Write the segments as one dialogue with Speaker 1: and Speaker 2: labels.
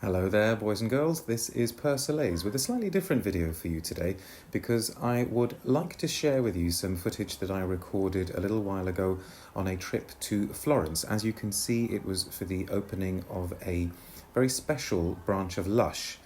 Speaker 1: Hello there, boys and girls. This is Persolaise with a slightly different video for you today because I would like to share with you some footage that I recorded a little while ago on a trip to Florence. As you can see, it was for the opening of a very special branch of Lush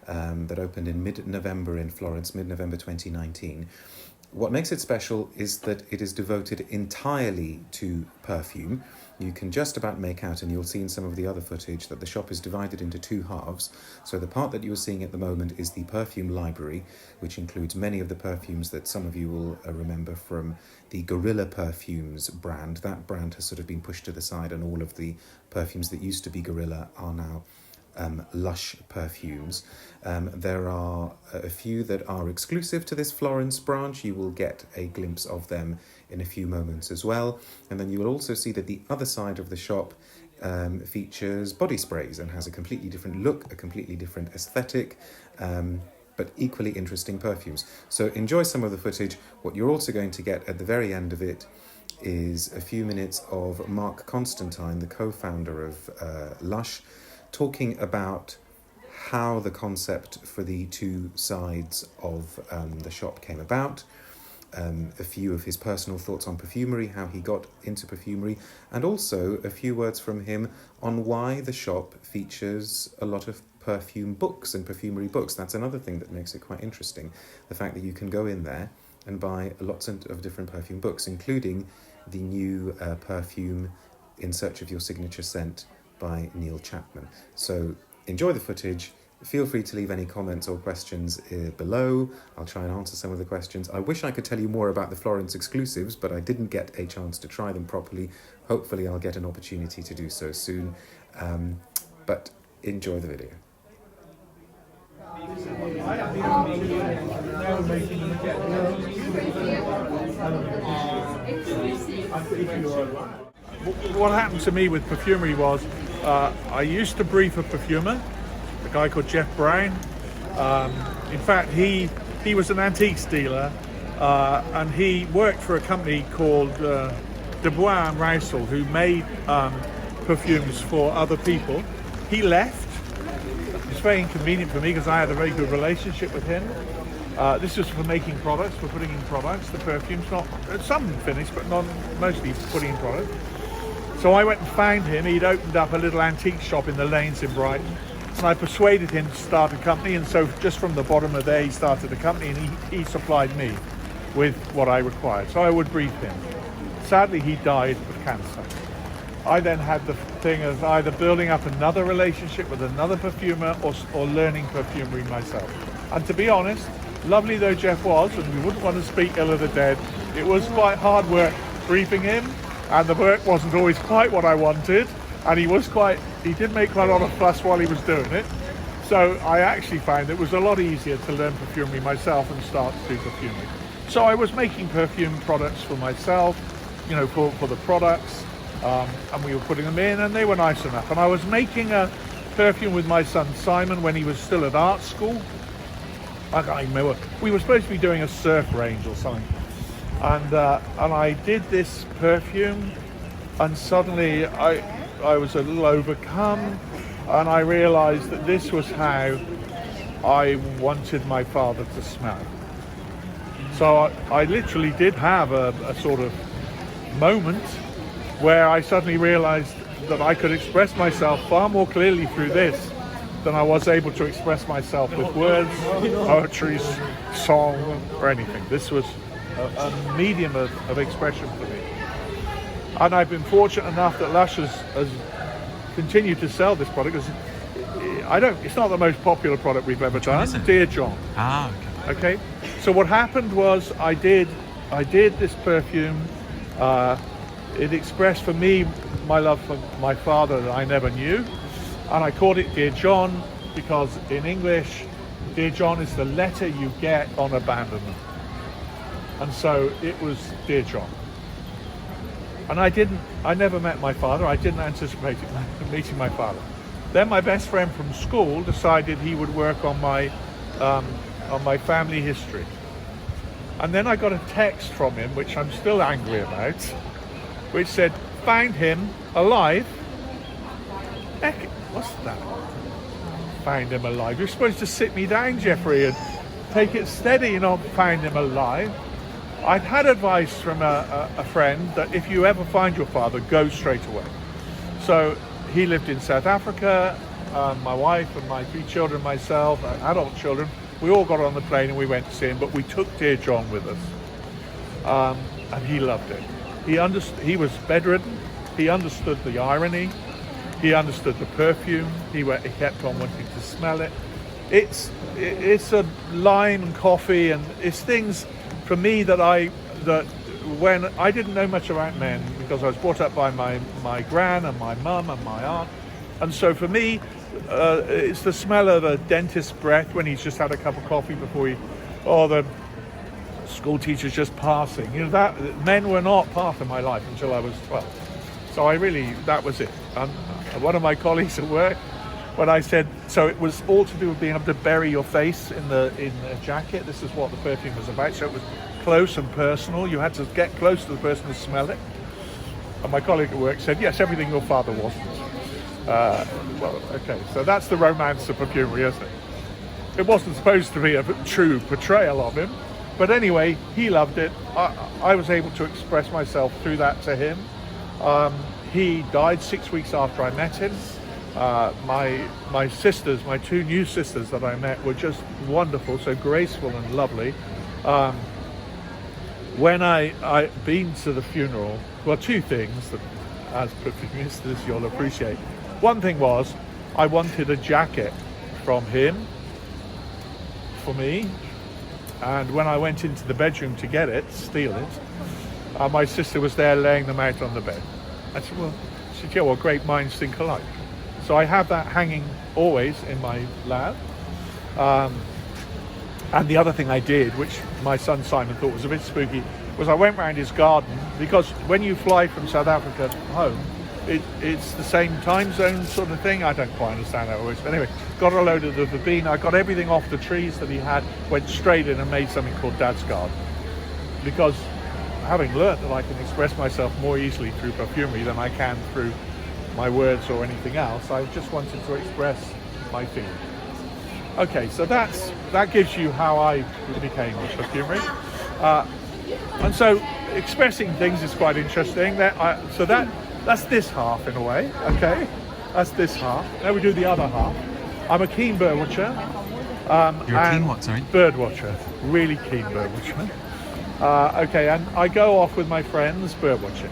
Speaker 1: that opened in mid-November in Florence, mid-November 2019. What makes it special is that it is devoted entirely to perfume. You can just about make out, and you'll see in some of the other footage, that the shop is divided into two halves. So the part that you're seeing at the moment is the perfume library, which includes many of the perfumes that some of you will remember from the Gorilla Perfumes brand. That brand has sort of been pushed to the side, and all of the perfumes that used to be Gorilla are now Lush perfumes. There are a few that are exclusive to this Florence branch. You will get a glimpse of them in a few moments as well. And then you will also see that the other side of the shop features body sprays and has a completely different look, a completely different aesthetic, but equally interesting perfumes. So enjoy some of the footage. What you're also going to get at the very end of it is a few minutes of Mark Constantine, the co-founder of Lush, talking about how the concept for the two sides of the shop came about, a few of his personal thoughts on perfumery, how he got into perfumery, and also a few words from him on why the shop features a lot of perfume books and perfumery books. That's another thing that makes it quite interesting, the fact that you can go in there and buy lots of different perfume books, including the new Perfume In Search of Your Signature Scent by Neil Chapman. So enjoy the footage. Feel free to leave any comments or questions below. I'll try and answer some of the questions. I wish I could tell you more about the Florence exclusives, but I didn't get a chance to try them properly. Hopefully I'll get an opportunity to do so soon. But enjoy the video.
Speaker 2: What happened to me with perfumery was I used to brief a perfumer, a guy called Jeff Brown. In fact, he was an antiques dealer, and he worked for a company called Dubois and Rousel, who made perfumes for other people. He left. It's very inconvenient for me because I had a very good relationship with him. This was for making products, for putting in products. The perfume's not, some finished, but not mostly putting in products. So I went and found him. He'd opened up a little antique shop in the lanes in Brighton, and I persuaded him to start a company. And so just from the bottom of there, he started a company, and he supplied me with what I required. So I would brief him. Sadly, he died of cancer. I then had the thing of either building up another relationship with another perfumer or learning perfumery myself. And to be honest, lovely though Jeff was, and we wouldn't want to speak ill of the dead, it was quite hard work briefing him, and the work wasn't always quite what I wanted, and he did make quite a lot of fuss while he was doing it. So I actually found it was a lot easier to learn perfumery myself and start to do perfumery. So I was making perfume products for myself, for the products, and we were putting them in, and they were nice enough. And I was making a perfume with my son Simon when he was still at art school. I can't even remember. We were supposed to be doing a surf range or something. And I did this perfume, and suddenly I was a little overcome, and I realized that this was how I wanted my father to smell. So I literally did have a sort of moment where I suddenly realized that I could express myself far more clearly through this than I was able to express myself with words, poetry, song, or anything. This was a medium of expression for me. And I've been fortunate enough that Lush has continued to sell this product, because it's not the most popular product we've ever done. Dear John.
Speaker 3: Ah, okay.
Speaker 2: Okay. So what happened was I did this perfume. It expressed for me my love for my father that I never knew. And I called it Dear John because in English, Dear John is the letter you get on abandonment. And so it was Dear John. And I never met my father. I didn't anticipate meeting my father. Then my best friend from school decided he would work on my family history. And then I got a text from him, which I'm still angry about, which said, found him alive. Heck, what's that? found him alive. You're supposed to sit me down, Jeffrey, and take it steady, not found him alive. I'd had advice from a friend that if you ever find your father, go straight away. So he lived in South Africa. My wife and my 3 children, myself, adult children, we all got on the plane and we went to see him, but we took dear John with us. And he loved it. He was bedridden. He understood the irony. He understood the perfume. He kept on wanting to smell it. It's a lime and coffee, and it's things for me that when I didn't know much about men, because I was brought up by my gran and my mum and my aunt, and so for me, it's the smell of a dentist's breath when he's just had a cup of coffee before the school teacher's just passing. You know, that men were not part of my life until I was 12. So that was it. And one of my colleagues at work, when I said, so it was all to do with being able to bury your face in a jacket. This is what the perfume was about. So it was close and personal. You had to get close to the person to smell it. And my colleague at work said, yes, everything your father wasn't. Well, okay, so that's the romance of perfumery, isn't it? It wasn't supposed to be a true portrayal of him. But anyway, he loved it. I was able to express myself through that to him. He died 6 weeks after I met him. My sisters, my 2 new sisters that I met, were just wonderful, so graceful and lovely. When I been to the funeral, well, 2 things that as perfumistas you'll appreciate. One thing was, I wanted a jacket from him for me, and when I went into the bedroom to steal it, my sister was there laying them out on the bed. I said, well, great minds think alike. So I have that hanging always in my lab. And the other thing I did, which my son Simon thought was a bit spooky, was I went round his garden, because when you fly from South Africa home, it's the same time zone sort of thing. I don't quite understand how it works. But anyway, got a load of the verbena. I got everything off the trees that he had, went straight in and made something called Dad's Garden. Because having learnt that I can express myself more easily through perfumery than I can through my words or anything else, I just wanted to express my feelings. Okay, so that gives you how I became a perfumery. And so expressing things is quite interesting. That's this half in a way, okay? That's this half. Now we do the other half. I'm a keen bird watcher.
Speaker 3: You're a keen what, sorry?
Speaker 2: Bird watcher, really keen bird watcher. Okay, and I go off with my friends bird watching.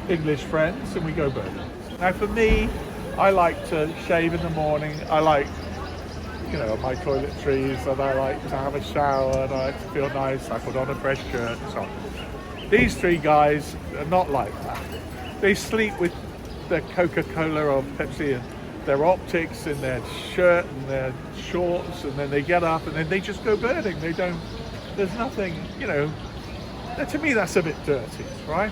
Speaker 2: English friends, and we go birding. Now for me, I like to shave in the morning. I like, my toiletries, and I like to have a shower, and I like to feel nice. I put on a fresh shirt and so on. These 3 guys are not like that. They sleep with their Coca-Cola or Pepsi and their optics in their shirt and their shorts, and then they get up and then they just go birding. There's nothing, to me that's a bit dirty, right?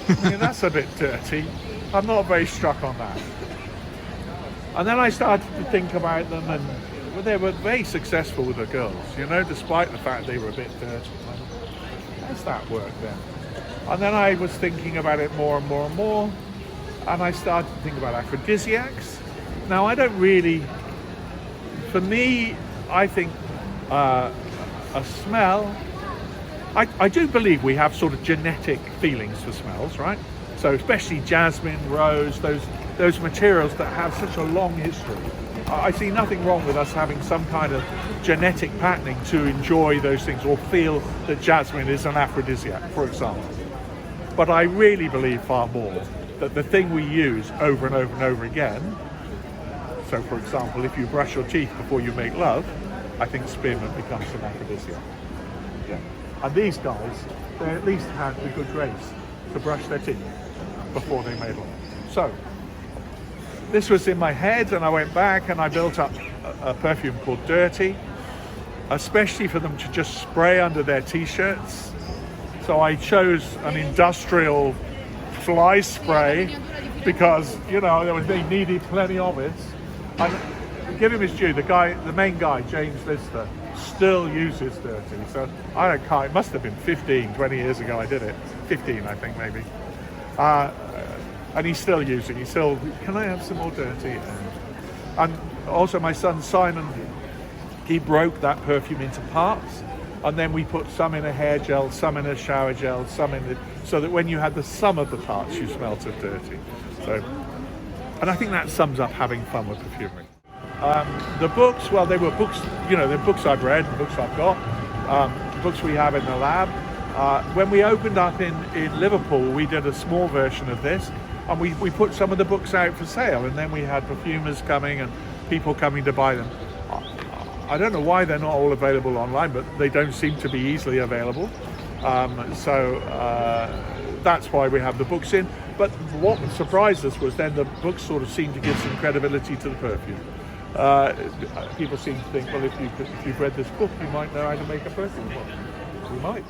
Speaker 2: That's a bit dirty. I'm not very struck on that. And then I started to think about them, and they were very successful with the girls, despite the fact they were a bit dirty. How does that work then? And then I was thinking about it more and more and more, and I started to think about aphrodisiacs. Now, I don't really, for me, I think a smell, I do believe we have sort of genetic feelings for smells, right? So especially jasmine, rose, those materials that have such a long history. I see nothing wrong with us having some kind of genetic patterning to enjoy those things or feel that jasmine is an aphrodisiac, for example. But I really believe far more that the thing we use over and over and over again, so for example, if you brush your teeth before you make love, I think spearmint becomes an aphrodisiac. Yeah. And these guys, they at least had the good grace to brush their teeth before they made love. So, this was in my head, and I went back and I built up a perfume called Dirty, especially for them to just spray under their t-shirts. So I chose an industrial fly spray because, they needed plenty of it. And give him his due, the main guy, James Lister, still uses Dirty. So it must have been 15, 20 years ago I did it. 15, I think, maybe. And he's still using, can I have some more Dirty? And also my son Simon, he broke that perfume into parts, and then we put some in a hair gel, some in a shower gel, some in the, so that when you had the sum of the parts, you smelled so dirty. So, and I think that sums up having fun with perfumery. The books, well, they were books, you know, they're books I've read, books I've got, books we have in the lab. When we opened up in Liverpool, we did a small version of this, and we put some of the books out for sale, and then we had perfumers coming and people coming to buy them. I don't know why they're not all available online, but they don't seem to be easily available. So that's why we have the books in. But what surprised us was then the books sort of seemed to give some credibility to the perfume. People seem to think, well, if you've read this book, you might know how to make a perfume. Well, we might.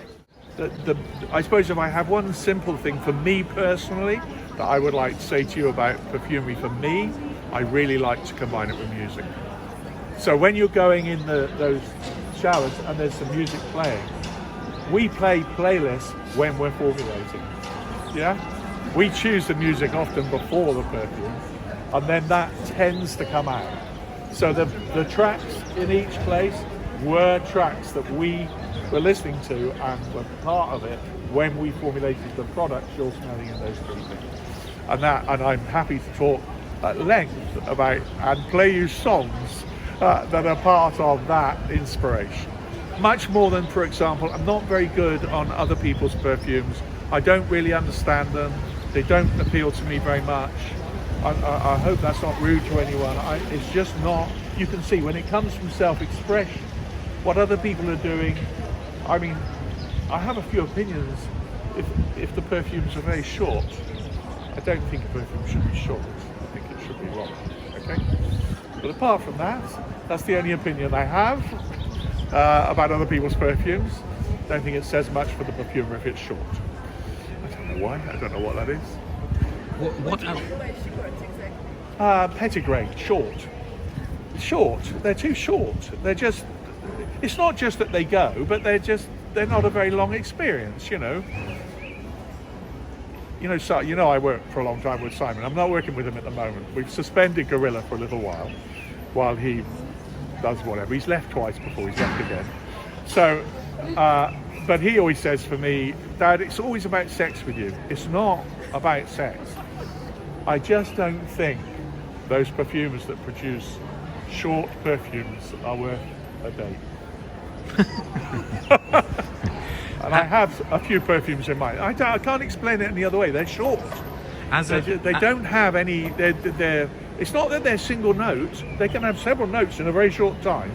Speaker 2: I suppose if I have one simple thing for me personally that I would like to say to you about perfumery for me, I really like to combine it with music. So when you're going in those showers and there's some music playing, we play playlists when we're formulating. Yeah? We choose the music often before the perfume, and then that tends to come out. So the tracks in each place were tracks that we were listening to and were part of it when we formulated the product you're smelling in those three things. And I'm happy to talk at length about and play you songs that are part of that inspiration. Much more than, for example, I'm not very good on other people's perfumes. I don't really understand them. They don't appeal to me very much. I hope that's not rude to anyone. It's just not, you can see when it comes from self-expression, what other people are doing. I mean, I have a few opinions. If the perfumes are very short, I don't think a perfume should be short. I think it should be long, okay? But apart from that, that's the only opinion I have about other people's perfumes. Don't think it says much for the perfumer if it's short. I don't know why, I don't know what that is.
Speaker 3: What
Speaker 2: Petitgrade, short. Short, they're too short. They're just, it's not just that they go, but they're not a very long experience, you know. You know, I worked for a long time with Simon. I'm not working with him at the moment. We've suspended Gorilla for a little while he does whatever. He's left twice before he's left again. So, but he always says for me, Dad, it's always about sex with you. It's not about sex. I just don't think those perfumers that produce short perfumes are worth a date. And I have a few perfumes in mind. I can't explain it any other way. They're short. They don't have any. It's not that they're single notes. They can have several notes in a very short time,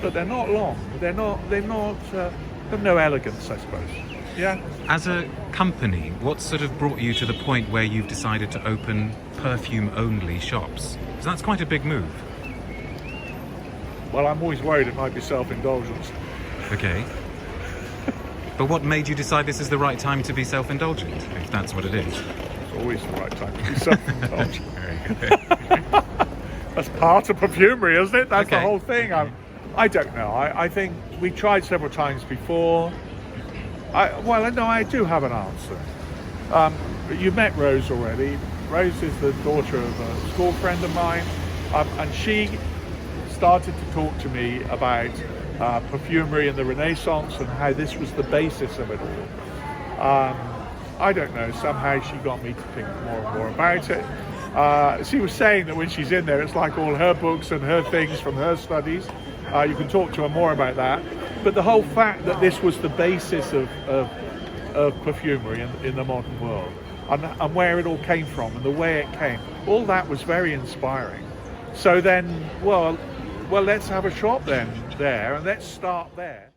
Speaker 2: but they're not long. They're not. They have no elegance, I suppose. Yeah.
Speaker 3: As a company, what sort of brought you to the point where you've decided to open perfume-only shops? Because that's quite a big move.
Speaker 2: Well, I'm always worried it might be self-indulgence.
Speaker 3: Okay. But what made you decide this is the right time to be self-indulgent, if that's what it is?
Speaker 2: It's always the right time to be self-indulgent.
Speaker 3: Very good.
Speaker 2: That's part of perfumery, isn't it? That's
Speaker 3: okay.
Speaker 2: The whole thing. I don't know. I think we tried several times before. I do have an answer. You've met Rose already. Rose is the daughter of a school friend of mine, and she started to talk to me about perfumery in the Renaissance and how this was the basis of it all. I don't know, somehow she got me to think more and more about it. She was saying that when she's in there, it's like all her books and her things from her studies. You can talk to her more about that. But the whole fact that this was the basis of perfumery in the modern world, and where it all came from and the way it came, all that was very inspiring. So then, well, let's have a shop then there, and let's start there.